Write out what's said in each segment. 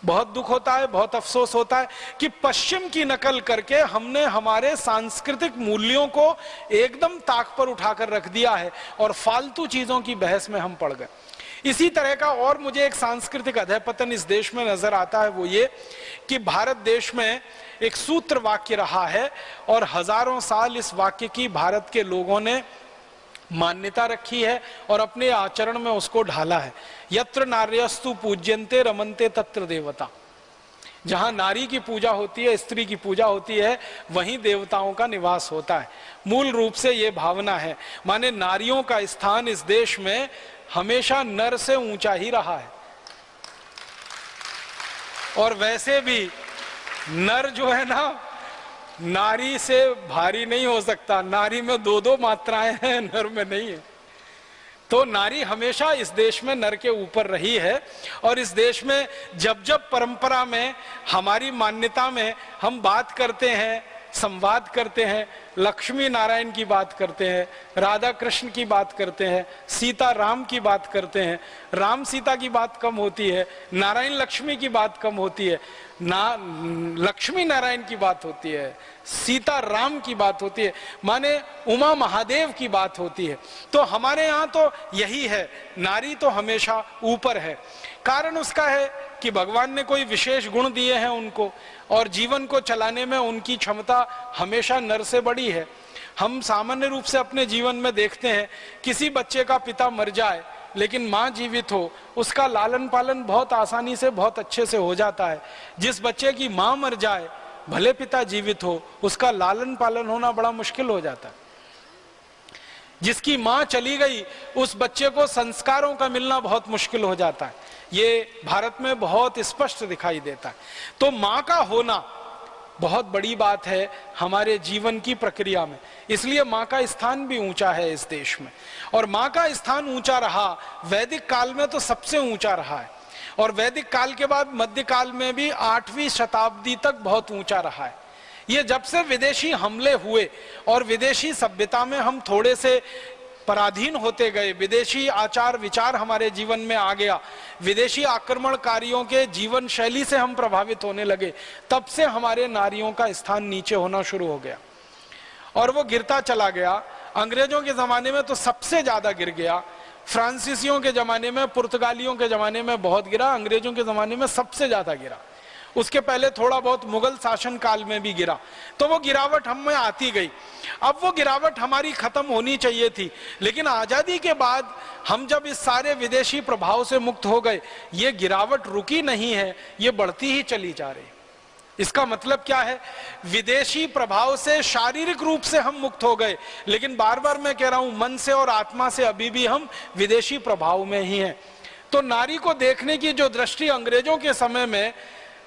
बहुत दुख होता है, बहुत अफसोस होता है कि पश्चिम की नकल करके हमने हमारे सांस्कृतिक मूल्यों को एकदम ताक पर उठाकर रख दिया है और फालतू चीजों की बहस में हम पड़ गए। इसी तरह का और मुझे एक सांस्कृतिक अधःपतन इस देश में नजर आता है, वो ये कि भारत देश में एक सूत्र वाक्य रहा है और हजारों साल इस वाक्य की भारत के लोगों ने मान्यता रखी है और अपने आचरण में उसको ढाला है। यत्र नार्यस्तु पूज्यन्ते रमन्ते तत्र देवता। जहां नारी की पूजा होती है, स्त्री की पूजा होती है, वहीं देवताओं का निवास होता है। मूल रूप से ये भावना है, माने नारियों का स्थान इस देश में हमेशा नर से ऊंचा ही रहा है। और वैसे भी नर जो है ना, नारी से भारी नहीं हो सकता। नारी में दो दो मात्राएं हैं, नर में नहीं है। तो नारी हमेशा इस देश में नर के ऊपर रही है। और इस देश में जब जब परंपरा में, हमारी मान्यता में हम बात करते हैं, संवाद करते हैं, लक्ष्मी नारायण की बात करते हैं, राधा कृष्ण की बात करते हैं, सीता राम की बात करते हैं, राम सीता की बात कम होती है, नारायण लक्ष्मी की बात कम होती है, लक्ष्मी नारायण की बात होती है, सीता राम की बात होती है, माने उमा महादेव की बात होती है। तो हमारे यहाँ तो यही है, नारी तो हमेशा ऊपर है। कारण उसका है कि भगवान ने कोई विशेष गुण दिए हैं उनको, और जीवन को चलाने में उनकी क्षमता हमेशा नर से बड़ी है। हम सामान्य रूप से अपने जीवन में देखते हैं, किसी बच्चे का पिता मर जाए लेकिन माँ जीवित हो, उसका लालन पालन बहुत आसानी से, बहुत अच्छे से हो जाता है। जिस बच्चे की माँ मर जाए, भले पिता जीवित हो, उसका लालन पालन होना बड़ा मुश्किल हो जाता है। जिसकी माँ चली गई, उस बच्चे को संस्कारों का मिलना बहुत मुश्किल हो जाता है। ये भारत में बहुत स्पष्ट दिखाई देता है। तो माँ का होना बहुत बड़ी बात है हमारे जीवन की प्रक्रिया में, इसलिए माँ का स्थान भी ऊंचा है इस देश में। और माँ का स्थान ऊंचा रहा, वैदिक काल में तो सबसे ऊंचा रहा है, और वैदिक काल के बाद मध्यकाल में भी 8वीं शताब्दी तक बहुत ऊंचा रहा है। ये जब से विदेशी हमले हुए और विदेशी सभ्यता में हम थोड़े से पराधीन होते गए, विदेशी आचार विचार हमारे जीवन में आ गया, विदेशी आक्रमणकारियों के जीवन शैली से हम प्रभावित होने लगे, तब से हमारे नारियों का स्थान नीचे होना शुरू हो गया और वो गिरता चला गया। अंग्रेजों के जमाने में तो सबसे ज्यादा गिर गया, फ्रांसीसियों के जमाने में, पुर्तगालियों के जमाने में बहुत गिरा, अंग्रेजों के जमाने में सबसे ज्यादा गिरा। उसके पहले थोड़ा बहुत मुगल शासन काल में भी गिरा। तो वो गिरावट हम में आती गई। अब वो गिरावट हमारी खत्म होनी चाहिए थी, लेकिन आजादी के बाद हम जब इस सारे विदेशी प्रभाव से मुक्त हो गए, ये गिरावट रुकी नहीं है, ये बढ़ती ही चली जा रही। इसका मतलब क्या है? विदेशी प्रभाव से शारीरिक रूप से हम मुक्त हो गए, लेकिन बार बार मैं कह रहा हूं, मन से और आत्मा से अभी भी हम विदेशी प्रभाव में ही हैं। तो नारी को देखने की जो दृष्टि अंग्रेजों के समय में,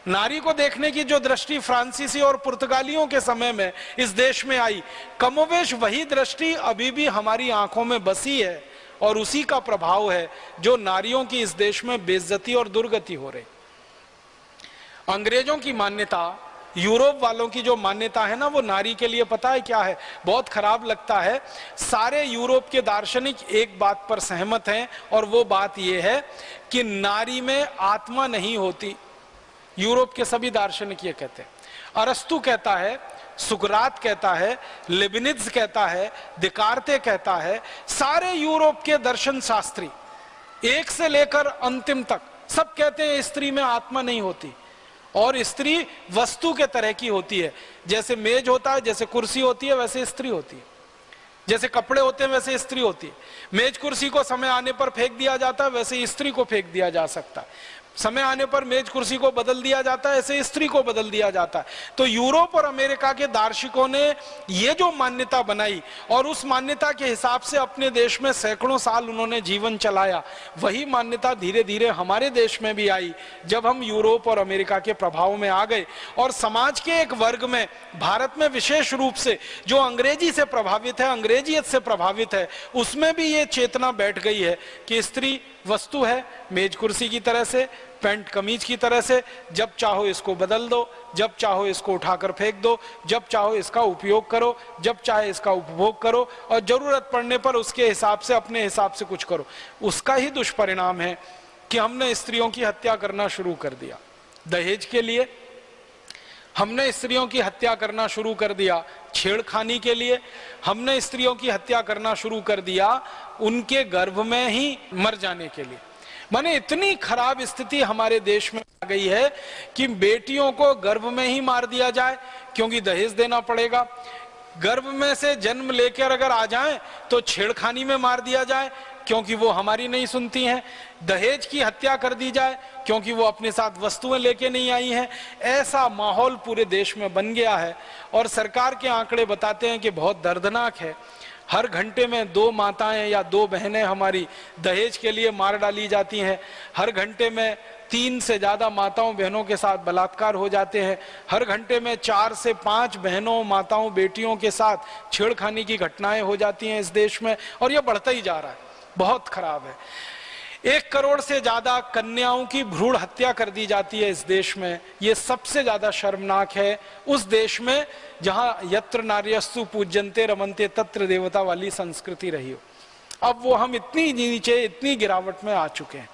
नारी को देखने की जो दृष्टि फ्रांसीसी और पुर्तगालियों के समय में इस देश में आई, कमोवेश वही दृष्टि अभी भी हमारी आंखों में बसी है, और उसी का प्रभाव है जो नारियों की इस देश में बेइज्जती और दुर्गति हो रही। अंग्रेजों की मान्यता, यूरोप वालों की जो मान्यता है ना, वो नारी के लिए पता है क्या है? बहुत खराब लगता है। सारे यूरोप के दार्शनिक एक बात पर सहमत हैं, और वो बात ये है कि नारी में आत्मा नहीं होती। यूरोप के सभी दार्शनिक ये कहते हैं। अरस्तु कहता है, सुकरात कहता है, लेबिनिज कहता है, दिकार्ते कहता है, सारे यूरोप के दर्शन शास्त्री एक से लेकर अंतिम तक सब कहते हैं स्त्री में आत्मा नहीं होती, और स्त्री वस्तु के तरह की होती है। जैसे मेज होता है, जैसे कुर्सी होती है, वैसे स्त्री होती है। जैसे कपड़े होते हैं, वैसे स्त्री होती है। मेज कुर्सी को समय आने पर फेंक दिया जाता है, वैसे स्त्री को फेंक दिया जा सकता है। समय आने पर मेज कुर्सी को बदल दिया जाता है, ऐसे स्त्री को बदल दिया जाता है। तो यूरोप और अमेरिका के दार्शनिकों ने ये जो मान्यता बनाई, और उस मान्यता के हिसाब से अपने देश में सैकड़ों साल उन्होंने जीवन चलाया, वही मान्यता धीरे धीरे हमारे देश में भी आई जब हम यूरोप और अमेरिका के प्रभाव में आ गए। और समाज के एक वर्ग में, भारत में विशेष रूप से, जो अंग्रेजी से प्रभावित है, अंग्रेजियत से प्रभावित है, उसमें भी ये चेतना बैठ गई है कि स्त्री वस्तु है, मेज कुर्सी की तरह से, पैंट कमीज की तरह से, जब चाहो इसको बदल दो, जब चाहो इसको उठाकर फेंक दो, जब चाहो इसका उपयोग करो, जब चाहे इसका उपभोग करो, और जरूरत पड़ने पर उसके हिसाब से, अपने हिसाब से कुछ करो। उसका ही दुष्परिणाम है कि हमने स्त्रियों की हत्या करना शुरू कर दिया। दहेज के लिए, हमने स्त्रियों की हत्या करना शुरू कर दिया छेड़खानी के लिए, हमने स्त्रियों की हत्या करना शुरू कर दिया उनके गर्भ में ही मर जाने के लिए। माने इतनी खराब स्थिति हमारे देश में आ गई है कि बेटियों को गर्भ में ही मार दिया जाए क्योंकि दहेज देना पड़ेगा, गर्भ में से जन्म लेकर अगर आ जाएं तो छेड़खानी में मार दिया जाए क्योंकि वो हमारी नहीं सुनती हैं, दहेज की हत्या कर दी जाए क्योंकि वो अपने साथ वस्तुएं लेके नहीं आई हैं। ऐसा माहौल पूरे देश में बन गया है और सरकार के आंकड़े बताते हैं कि बहुत दर्दनाक है। हर घंटे में 2 माताएं या 2 बहनें हमारी दहेज के लिए मार डाली जाती हैं। हर घंटे में 3 से ज्यादा माताओं बहनों के साथ बलात्कार हो जाते हैं। हर घंटे में 4 से 5 बहनों माताओं बेटियों के साथ छेड़खानी की घटनाएं हो जाती हैं इस देश में, और यह बढ़ता ही जा रहा है, बहुत खराब है। 1 करोड़ से ज्यादा कन्याओं की भ्रूण हत्या कर दी जाती है इस देश में। ये सबसे ज्यादा शर्मनाक है उस देश में जहां यत्र नार्यस्तु पूज्यन्ते रमन्ते तत्र देवता वाली संस्कृति रही हो। अब वो हम इतनी नीचे, इतनी गिरावट में आ चुके हैं।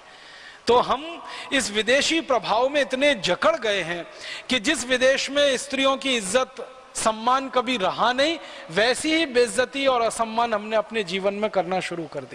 तो हम इस विदेशी प्रभाव में इतने जकड़ गए हैं कि जिस विदेश में स्त्रियों की इज्जत सम्मान कभी रहा नहीं, वैसी ही बेइज्जती और असम्मान हमने अपने जीवन में करना शुरू कर दिया।